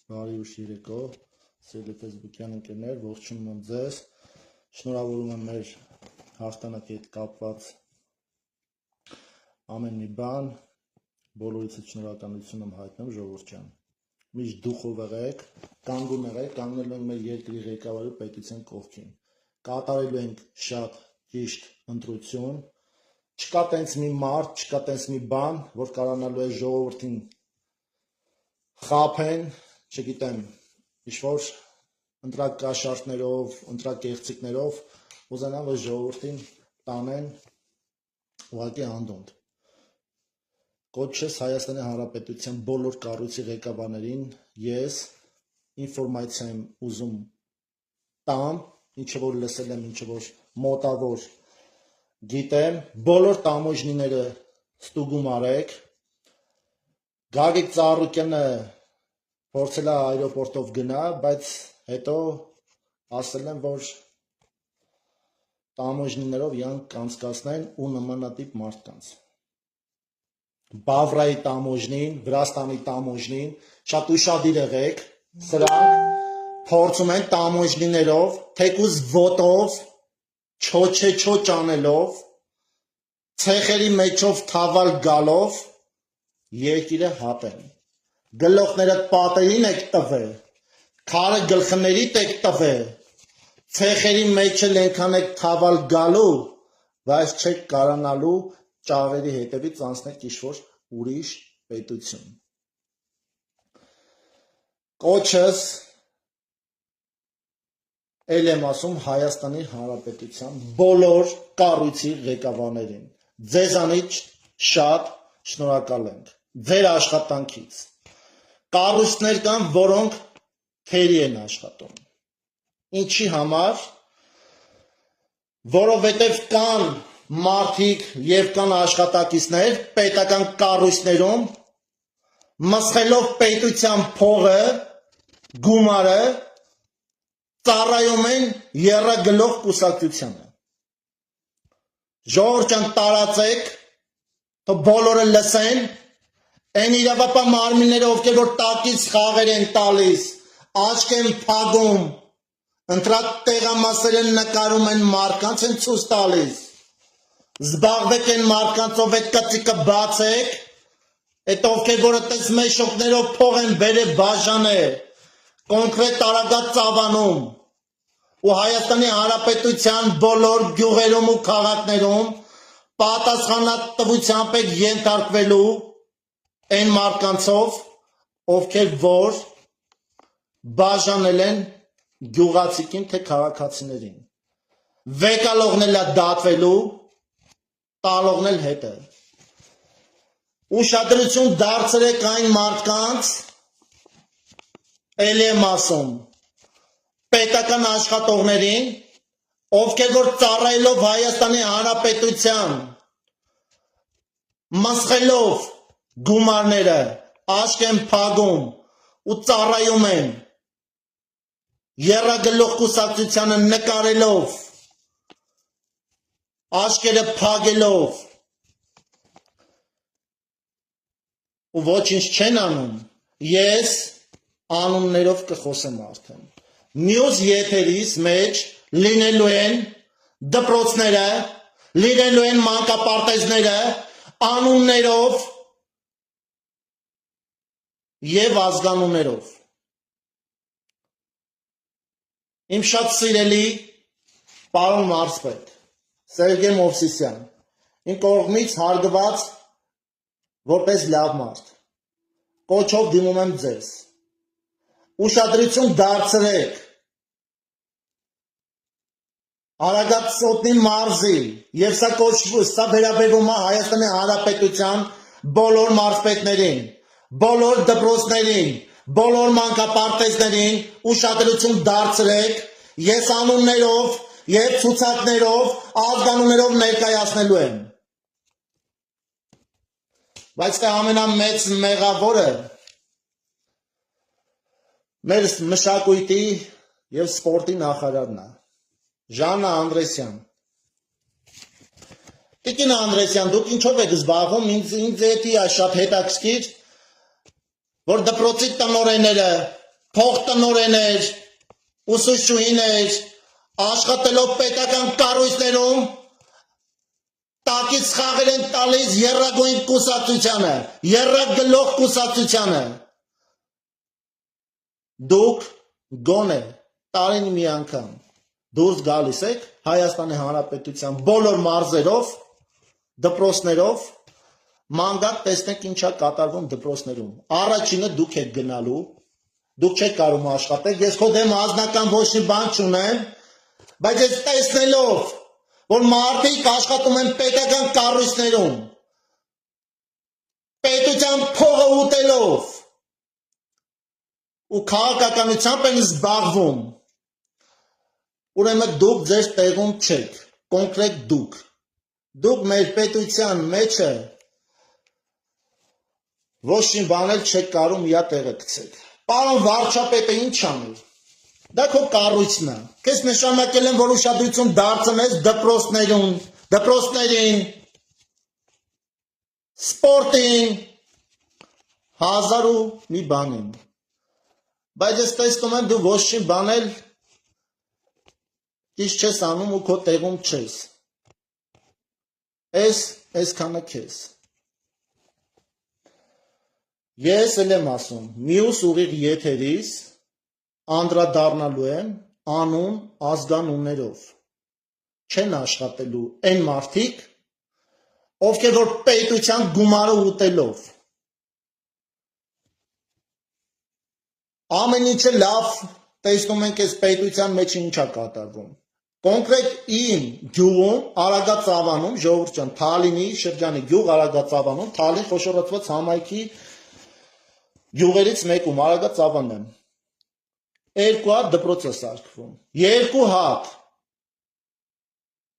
Բարի ուշ երեկո, սիրելի ֆեյսբուքյան ընկերներ, ողջունում եմ ձեզ, շնորհավորում եմ մեր հաղթանակի հետ կապված ամեն մի բան, բոլորիցս շնորհակալություն եմ հայտնում ժողովուրդ ջան։ Միշտ դուխով եղեք, կանգուն եղեք, կանգնելու ենք մեր երկրի ղեկավարի պետության կողքին, կատարելու ենք շատ ճիշտ ընտրություն, չկա տենց մի մարդ, չկա տենց մի բան, որ կարողանալու է ժողովրդին խաբեն, չգիտեմ, ինչ-որ ընտրակաշառքներով, ընտրակեղծիքներով ուզենան, որ ժողովրդին տանեն ուղղակի անդունդ։ Կոչես Հայաստանի Հանրապետության բոլոր կառույցի ղեկավարներին ես ինֆորմացիա եմ ուզում տամ, ինչը որ լսել եմ, ինչը որ մոտավոր գիտեմ, բոլոր տամոժնիները ստուգում արեք, Գագիկ Ծառուկյանը փորձել է այրոպորտով գնա, բայց հետո ասել են, որ տամոժնիներով յանք կանցկացնեն ու նմանատիպ մարդկանց։ Բավրայի տամոժնին, Վրաստանի տամոժնին, շատ ուշադիր եղեք, սրանք փորձում են տամոժնիներով, թեկուզ ոտով, չոչեչոչ անելով, ցեխերի մեջով թավալ գալով երկիրը հապեն։ Գլոխները պատերին եք տվել, քարը գլխներիդ եք տվել, ցեխերի մեջը ենքան եք թավալ գալու, բայց չեք կարողանալու ճաղերի հետևից անցնել ինչ-որ ուրիշ պետություն։ Կոչս էլ եմ ասում Հայաստանի Հանրապետության բոլոր կառույցի ղեկավարներին։ Ձեզանից շատ շնորհակալ ենք ձեր աշխատանքից։ Կառույցներ կան, որոնք թերի են աշխատում։ Ինչի համար, որովհետև կան մարդիկ եւ կան աշխատակիցներ պետական կառույցներում մսխելով պետության փողը, գումարը ծառայում են եռագլող կուսակցությանը։ Ժողովուրդ ջան, տարածեք, թող բոլորը լսեն, այն իրավապահ մարմինները, ովքեր որ տակից խաղեր են տալիս, աչք են փակում, ընտրակ տեղամասեր են նկարում են մարդկանց են ցույց տալիս։ Զբաղվեք են մարդկանցով այդ կծիկը բացեք, այդ ովքեր որ այդպես մեշոկներով փող են բերել բաժանել, կոնկրետ տարագած ծավանում ու Հայաստանի Հանրապետության բոլոր գյուղերում ու քաղաքներում պատասխանատվությամբ եք ենթարկվելու այն մարդկանցով, ովքեր որ բաժանել են գյուղացիքին թե քաղաքացիներին։ Վեկալողն էլ դատվելու, տալողն էլ հետը։ Ուշադրություն դարձրեք այն մարդկանց, էլ եմ ասում, պետական աշխատողներին, ովքեր որ ծառայելով Հայաստանի Հանրապետության, մսխելով գումարները, աչք են փակում ու ծառայում են եռագլող կուսակցությանը նկարելով, աչքերը փակելով ու ոչինչ չեն անում, ես անուններով կխոսեմ արդեն։ Մյուս եթերից մեջ լինելու են դպրոցները, լինելու են մանկապարտեզները, անուններով եւ ազգանուններով։ Իմ շատ սիրելի պարոն մարզպետ Սերգեյ Մովսիսյան, իմ կողմից հարգված որպես լավ մարդ, կոչով դիմում եմ ձեզ, ուշադրություն դարձրեք Արագածոտնի մարզի և սա վերաբերվում է Հայաստանի Հանրապետության բոլոր մարզպետներին, բոլոր դպրոցներին, բոլոր մանկապարտեզներին ուշադրություն դարձրեք, ես անուններով և ցուցակներով, ազգանուններով ներկայացնելու եմ։ Բայց թե ամենամեծ մեղավորը մեր մշակույթի և սպորտի նախարարն է, Ժաննա Անդրեսյան։ Տիկին Անդրեսյան, դուք ինչով եք զբաղվում, ինձ էդի է շատ հետաքրքիր, որ դպրոցի տնօրենները փոխտնօրեններ, ուսուցչուհիներ, աշխատելով պետական կառույցներում տակից խաղեր են տալիս եռագույն կուսակցությանը, եռագլող կուսակցությանը։ Դուք գոնե տարին մի անգամ դուրս գալիս եք Հայաստանի Հանրապետության բոլոր մարզերով, դպրոցներով, մանգակ տեսնեք ինչա կատարվում դպրոցներում։ Առաջինը դուք եք գնալու, դուք չեք կարող աշխատել, ես քո դեմ անձնական ոչ մի բան չունեմ, բայց ես տեսնելով, որ մարդիկ աշխատում են պետական կառույցներում, պետության փողը ուտելով ու քաղաքականությամբ են զբաղվում, ուրեմն դուք ձեր տեղում չեք, կոնկրետ դուք մեր պետության մեջը ոչ մի բան էլ չեք կարող միա տեղը գցեք։ Պարոն վարչապետը ինչ անի։ Դա քո կառույցն է։ Քեզ նշանակել են, որ ուշադրություն դարձնես դպրոցներին, սպորտին, հազար ու մի բանին։ Բայց ես տեսնում եմ դու ոչ մի բան էլ ճիշտ չես անում ու քո տեղում չես։ Այսքանը քեզ։ Ես էլ եմ ասում, մյուս ուղիղ եթերից անդրադառնալու եմ անուն ազգանուններով։ Չեն աշխատելու այն մարդիկ, ովքեր որ պետության գումարը ուտելով։ Ամեն ինչը լավ տեսնում ենք այս պետության մեջ ինչա կատարվում։ Կոնկրետ իմ գյուղում Արագածավանում, ժողովուրդ ջան, Թալինի շրջանի գյուղ Արագածավանում, Թալին խոշորացված համայնքի գյուղերից մեկում Արագածավանն եմ։ 2 հատ դպրոց է սարքվում։ 2 հատ։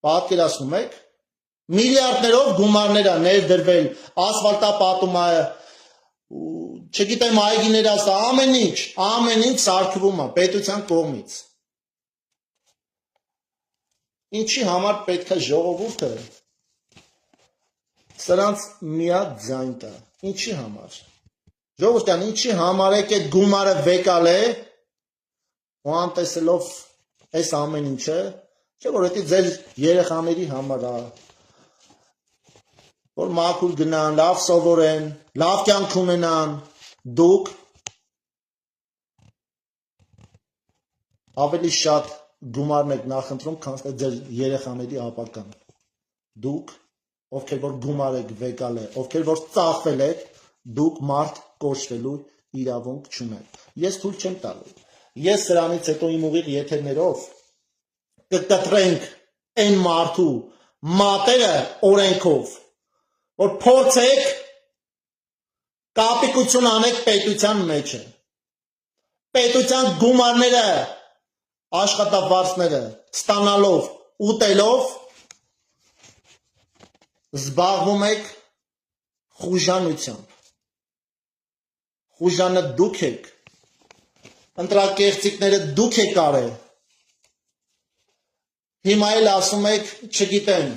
Պատկերացնում եք, միլիարդներով գումարներ է ներդրվել, ասֆալտապատումը, չգիտեմ այգիներ ասա, ամեն ինչ սարքվում է պետության կողմից։ Ինչի համար պետք է ժողովուրդը սրանց միակ ձայն տա։ Ինչի համար։ Ժողովուրդ ջան, ինչի համար եք այդ գումարը վեկալ է ու անտեսելով այս ամեն ինչը, չէ՞ որ դա ձեր երեխաների համար է, որ մաքուր գնան, լավ սովորեն, լավ կյանք ունենան, դուք ավելի շատ գումարն եք նախընտրում, քան ձեր երեխաների ապագան։ Դուք, ովքեր որ գումար եք վեկալ է, ովքեր որ ծախվել եք, դուք մարդ կոչվելու իրավունք չունեք։ Ես թույլ չեմ տալու։ Ես սրանից հետո իմ ուղիղ եթերներով կկտրենք այն մարդու մատերը օրենքով, որ փորձեք կապիկություն անեք պետության մեջը։ Պետության գումարները աշխատավարձները ստանալով, ուտելով զբաղվում եք խուժանությամբ։ Խուժանը դուք եք, ընտրակեղծիքները դուք եք արել։ Հիմա էլ ասում եք, չգիտեմ,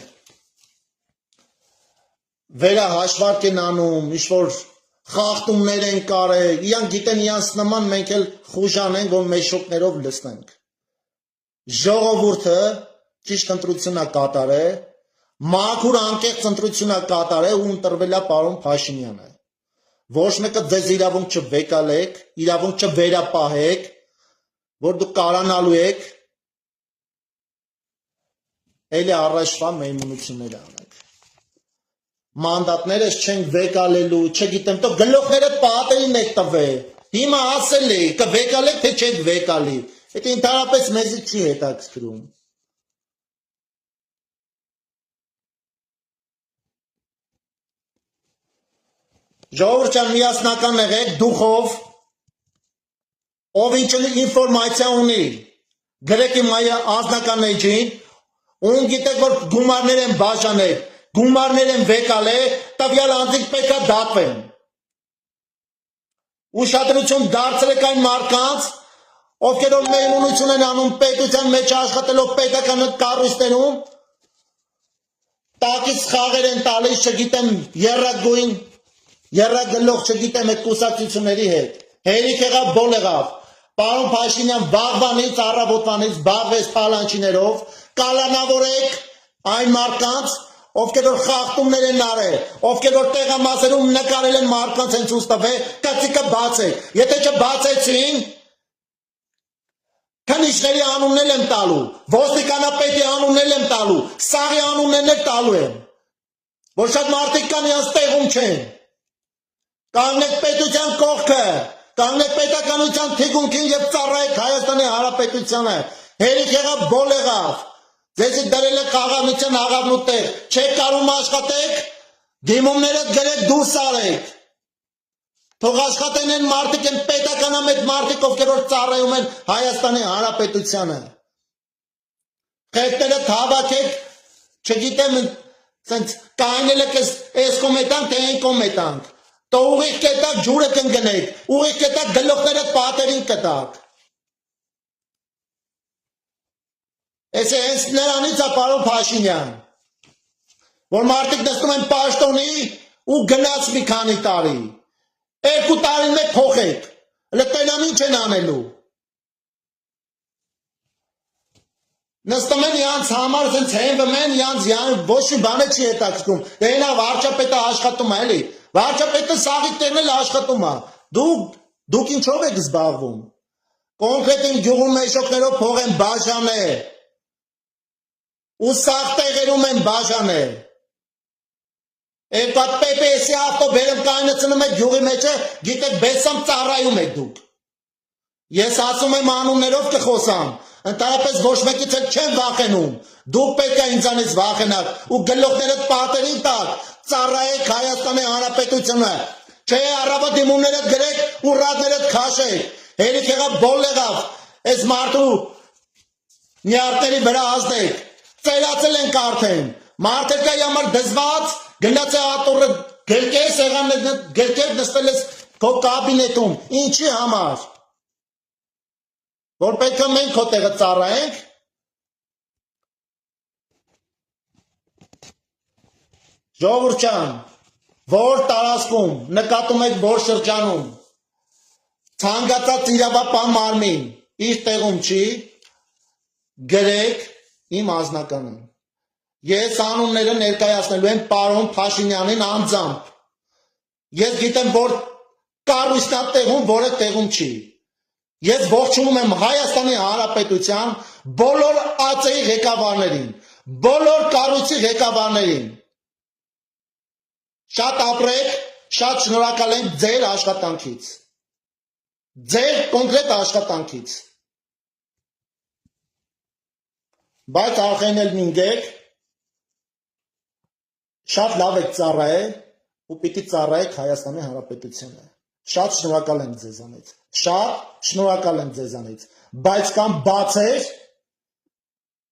վերահաշվարկ են անում, ինչ-որ խախտումներ են կարել, իրանք գիտեն իրանց նման, մենք էլ խուժան ենք, որ մեր շոկներով լսնենք։ Ժողովուրդը ճիշտ ընտրություն է կատարել, մաքուր անկեղծ ընտրություն է կատարել ու ընտրվել է պարոն Փաշինյանը։ Ոչ մեկը ձեզ իրավունք չվեկալեք, իրավունք չվերապահեք, որ դուք կարանալու եք էլի առաջվա մեյմունություններ անեք։ Մանդատներս չենք վեկալելու, չգիտեմ, તો գլոխները պատերին եք տվել։ Հիմա ասել եք, կվեկալեք, թե չեք վեկալի։ Այդ ընդհանրապես մեզ չի հետաքրքրում։ Ժողովուրդ ջան, միասնական եղեք դուխով, ով ինչ ինֆորմացիա ունի, գրեք իմ անձնական էջին, ում գիտեք, որ գումարներ են բաժանել, գումարներ են վեկալել, տվյալ անձինք պետք է դատվեն։ Ուշադրություն դարձրեք այն մարդկանց, ովքեր որ մեյմունություն են անում պետության մեջ աշխատելով պետական կառույցներում, տակից խաղեր են տալիս, չգիտեմ, եռագլող, չգիտեմ, այդ կուսակցությունների հետ։ Հերիք եղավ, բոլ եղավ։ Պարոն Փաշինյան, վաղվանից, առավոտվանից բաղվեց պալանչիներով, կալանավորեք այն մարդկանց, ովքեր որ խախտումներ են արել, ովքեր որ տեղամասերում նկարել են մարդկանց հենց ուստավե, կծիկը բացեք, եթե չբացեցին, քնիչների անուններ եմ տալու, ոստիկանապետի անուններ եմ տալու, սաղի անուններ տալու եմ, որ շատ մարդիկ կան իրանց տեղում չեն, կանգնեք պետության կողքը, կանգնեք պետականության թիկունքին և ծառայեք Հայաստանի Հանրապետությանը, հերիք եղավ բոլ եղավ, ձեզի դրել է խաղաղության աղավն ու տեղ, չեք կարում աշխատեք, դիմումներդ գրեք դուրս արեք, թող աշխատեն են մարդիկ են պետականամետ մարդիկ, ովքեր որ ծառայում են Հայաստանի Հանրապետությանը, խեղտերը հավաքեք, չգիտեմ, կայնել եք ես կոմետանք, թե են կոմետանք, તો ուղիղ կետակ ջուրը կընկնեք, ուղիղ կետակ գլուխներդ պատերին կտակ, Ես հենց նրանից է պարոն Փաշինյան, որ մարդիկ նստում են պաշտոնի ու գնաց մի քանի տարի, 2 տարին մեկ փոխեք, լտենան ինչ են անելու, նստում են իրանց համար զենց հենվում են, իրանց ոչ մի բանը չի հետաքրքրում, դե նա վարչապետը աշխատում է էլի, վարչապետը սաղի տեղն էլ աշխատում է, դուք ինչով եք զբաղվում, կոնկրետ իմ գյուղում մեշոկներով փող են բաժանել, ու սաղ տեղերում են բաժանել, Այդ PPS-ի ավտոբերեմ կայնացնում եք գյուղի մեջը, գիտեք բեսամ ծառայում եք դուք, ես ասում եմ անուններով կխոսամ, ընդհանրապես ոչ մեկից էլ չեմ վախենում, դուք պետք է ինձանից վախենաք ու գլուխներդ պատերին տակ, ծառայեք Հայաստանի Հանրապետությունը, չէ առավոտ դիմումներդ գրեք ու ռադներդ քաշեք, հերիք եղավ բոլ եղավ, այս մարդու նյարդերի վրա ազդեք, ծերացել ենք արդեն, մարդերկայի համար դզված, գնաց է ատորը գրկեր սեղաններ, գրկեր նստել ես քո կաբինետում, ինչի համար, որ պետք է մենք քո տեղը ծառայենք, ժողովուրդ ջան, որ տարածքում, նկատում եք որ շրջանում, ցանկացած իրավապահ մարմին իր տեղում չի, գրեք իմ անձնականին, ես անունները ներկայացնելու եմ պարոն Փաշինյանին անձամբ, ես գիտեմ որ կառույցն է տեղում, որը տեղում չի, ես ողջունում եմ Հայաստանի Հանրապետության բոլոր ԱԾ-ի ղեկավարներին, բոլոր կառույցի ղեկավարներին, շատ ապրեք, շատ շնորհակալ եմ ձեր աշխատանքից, ձեր կոնկրետ աշխատանքից, բայց ախենել մինգեք, շատ լավ եք ծառայել ու պիտի ծառայեք Հայաստանի Հանրապետությանը, շատ շնորհակալ եմ ձեզանից, շատ շնորհակալ եմ ձեզանից, բայց կան բացեր,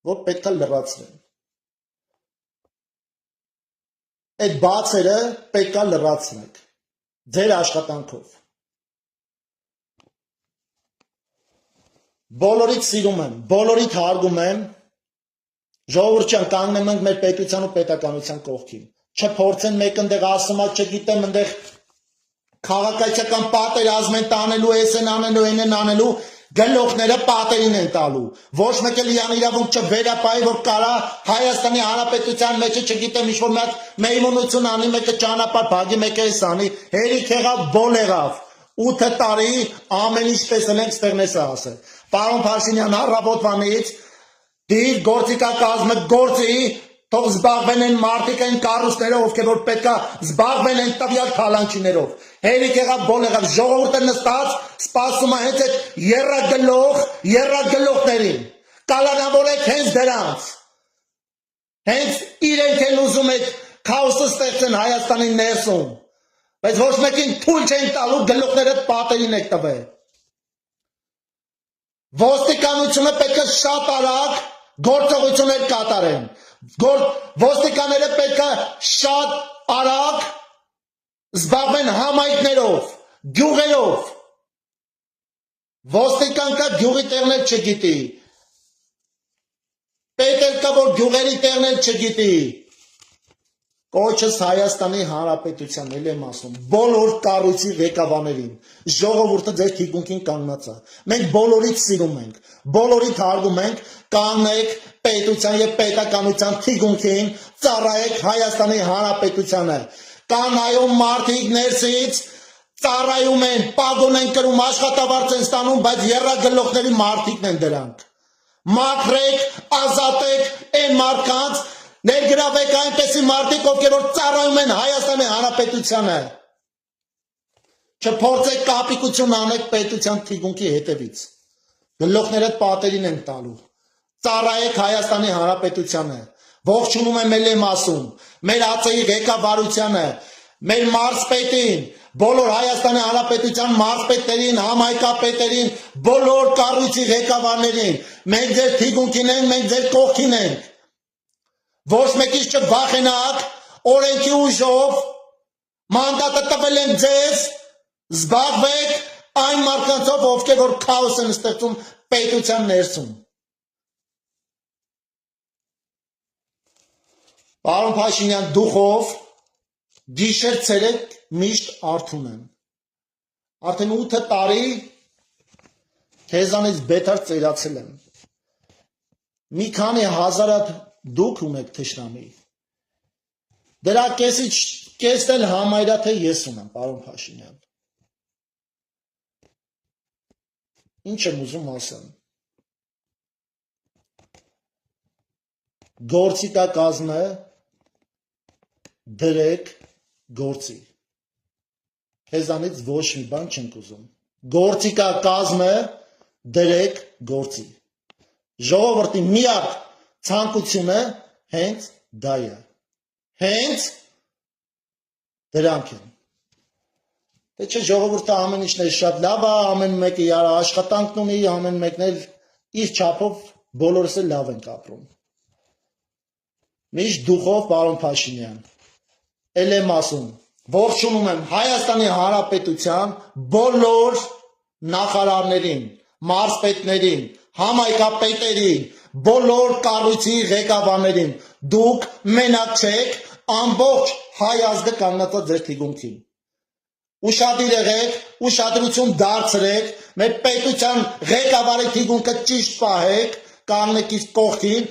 որ պետք է լրացվեն, այդ բացերը պետք է լրացնեք, ձեր աշխատանքով, բոլորիդ սիրում եմ, բոլորիդ հարգում եմ, ժողովուրդ ջան կանգնեմ ենք մեր պետության ու պետականության կողքին, չփորձեն մեկ ընդեղ ասում, չգիտեմ ընդեղ քաղաքացիական պատերազմ են տանելու, էս են անելու, այն են անելու, գլուխները պատերին են տալու, ոչ մեկ էլ իրան իրավունք չվերապահի, որ կարա Հայաստանի Հանրապետության մեջը չգիտեմ ինչ-որ մի հատ մեյմունություն անի, մեկը ճանապարհ փակի, մեկը էս անի, հերիք եղավ, բոլ եղավ, 8 տարի ամեն ինչ տեսել ենք ստեղնեսը ասել, պարոն Փաշինյան առավոտվանից դիր գործիքակազմը գործի, թող զբաղվեն են մարդիկ են կառույցներով, ովքեր որ պետքա զբաղվեն են տվյալ քալանչիներով, հերիք եղավ բոլ եղավ, ժողովուրդը նստած սպասում է հենց այդ եռագլուխներին, կալանավորեք հենց դրանց, հենց իրենք են ուզում այդ քաոսը ստեղծեն Հայաստանի ներսում, բայց ոչ մեկին թույլ չեն տալու գլուխներդ պատերին եք տվել, ոստիկանությունը պետք է շատ արագ գործողություններ կատարեն, ոստիկանները պետք է շատ արագ զբաղվեն համայնքներով, գյուղերով, ոստիկան կա գյուղի տեղն էլ չգիտի, պետ էլ կա որ գյուղերի տեղն էլ չգիտի, Կոչս Հայաստանի Հանրապետության էլ եմ ասում, բոլոր կառույցի ղեկավարներին, ժողովուրդը ձեր թիկունքին կանգնած է։ Մենք բոլորից սիրում ենք, բոլորիդ հարգում ենք, կանգնեք պետության եւ պետականության թիկունքին, ծառայեք Հայաստանի Հանրապետությանը։ Կան այո մարդիկ ներսից ծառայում են, պագոն են կրում, աշխատավարձ են ստանում, բայց եռագլոխների մարդիկն են դրանք։ Մաքրեք, ազատեք այն մարդկանց, ներգրավեք այնպեսի մարդիկ, ովքեր որ ծառայում են Հայաստանի Հանրապետությանը։ Չփորձեք կապիկություն անեք պետության թիկունքի հետևից։ Գլոխներդ պատերին են տալու։ Ծառայեք Հայաստանի Հանրապետությանը։ Ողջունում եմ ել եմ ասում, մեր ԱԾ-ի ղեկավարությանը, մեր մարզպետին, բոլոր Հայաստանի Հանրապետության մարզպետերին, համայնքապետերին, բոլոր կառույցի ղեկավարներին, մենք ձեր թիկունքին ենք, մենք ձեր կողքին ենք։ Ոչ մեկից չվախենաք, օրենքի ուժով մանդատը տվել են ձեզ, զբաղվեք այն մարդկանցով, ովքեր որ քաոս են ստեղծում պետության ներսում։ Պարոն Փաշինյան, դուխով գիշեր ցերեկ միշտ արթուն եմ։ Արդեն 8 տարի քեզանից բետար ծերացել եմ։ Մի քանի հազարատ դուք ունեք թշնամի։ Դրա կեսն էլ համարյա թե ես ունեմ, պարոն Փաշինյան։ Ինչ եմ ուզում ասեմ։ Գործի կա կազմը դրեք գործի։ Քեզանից ոչ մի բան չենք ուզում։ Գործի կա կազմը դրեք գործի։ Ժողովրդի միակ ցանկությունը հենց դա է։ Հենց դրանք են։ Դե չէ ժողովուրդը ամեն ինչն է շատ լավ է, ամեն մեկը իր աշխատանքն ունի, ամեն մեկն էլ իր չափով բոլորս էլ լավ ենք ապրում։ Միշտ դուխով, պարոն Փաշինյան, ել եմ ասում, ողջունում եմ Հայաստանի Հանրապետության բոլոր նախարարներին, մարզպետներին, համայնքապետերին, բոլոր կառույցի ղեկավարներին, դուք մենակ չեք, ամբողջ հայ ազգը կանգնած է ձեր թիկունքին։ Ուշադիր եղեք, ուշադրություն դարձրեք, մեր պետության ղեկավարի թիկունքը ճիշտ պահեք, կանգնեք իր կողքին,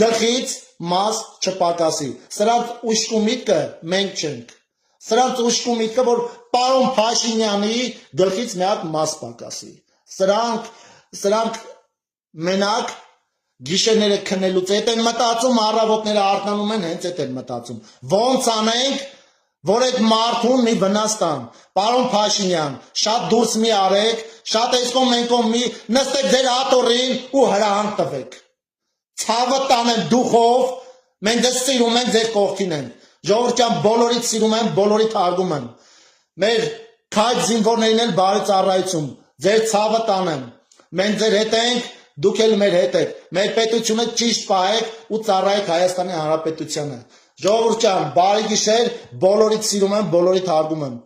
գլխից մաս չպակասի։ Սրանց ուշքու միտքը մենք չենք։ Սրանց ուշքու միտքը, որ պարոն Փաշինյանի գլխից մի հատ մաս պակասի։ Սրանք մենակ գիշերները քնելուց հետ են մտածում, առավոտները արթնանում են, հենց այդ են մտածում։ Ոնց անենք, որ այդ մարդուն մի վնաս տան։ Պարոն Փաշինյան, շատ դուրս մի արեք, շատ այսքոմ մենքոմ մի նստեք ձեր աթոռին ու հրահանգ տվեք։ Ցավը տանեմ դուխով, մենք ձեզ սիրում ենք, ձեր կողքին ենք։ Ժողովուրդ ջան, բոլորիդ սիրում եմ, բոլորիդ հարգում եմ։ Մեր քայլ զինվորներին էլ բարի ծառայություն, ձեր ցավը տանեմ։ Մենք ձեր հետ ենք, դուք էլ մեր հետ եք։ Մեր պետությունը ճիշտ պահեք ու ծառայեք Հայաստանի Հանրապետությանը։ Ժողովուրդ ջան, բարի գիշեր, բոլորիդ սիրում եմ, բոլորիդ հարգում եմ։